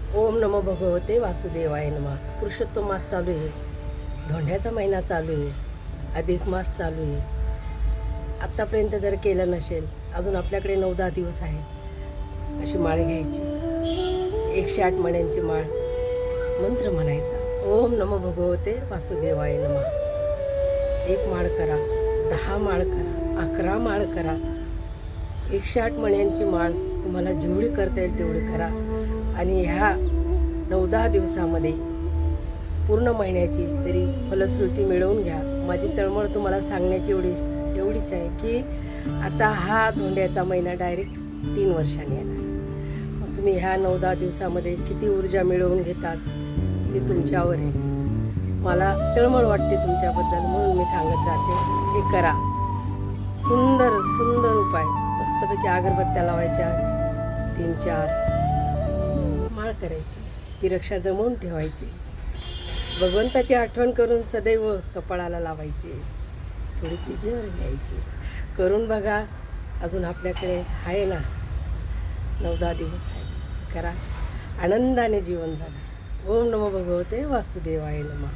ओम नमो भगवते वासुदेवाय नमः. पुरुषोत्तम मास चालू आहे, धोंड्याचा महिना चालू आहे, अधिक मास चालू आहे. आत्तापर्यंत जर केलं नसेल, अजून आपल्याकडे 9-10 दिवस आहेत. अशी माळ घ्यायची, 108 मण्यांची माळ, मंत्र म्हणायचा, ओम नमो भगवते वासुदेवाय नमः. 1 माळ करा, 10 माळ करा, 11 माळ करा. 108 मण्यांची माळ तुम्हाला जेवढी करता येईल तेवढी करा. आणि ह्या 9-10 दिवसामध्ये पूर्ण महिन्याची तरी फलश्रुती मिळवून घ्या. माझी तळमळ तुम्हाला सांगण्याची एवढीच आहे की आता हा धोंड्याचा महिना डायरेक्ट 3 वर्षांनी येणार. मग तुम्ही ह्या 9-10 दिवसामध्ये किती ऊर्जा मिळवून घेतात ते तुमच्यावर आहे. मला तळमळ वाटते तुमच्याबद्दल, म्हणून मी सांगत राहते, हे करा. सुंदर सुंदर उपाय. मस्तपैकी अगरबत्त्या लावायच्या, 3-4 माळ करायची, ती रक्षा जमवून ठेवायची, भगवंताची आठवण करून सदैव कपाळाला लावायची, थोडी जिभेवर घ्यायची. करून बघा, अजून आपल्याकडे आहे ना 9-10 दिवस आहे. करा, आनंदाने जीवन जगा. ओम नमो भगवते वासुदेवाय नमः.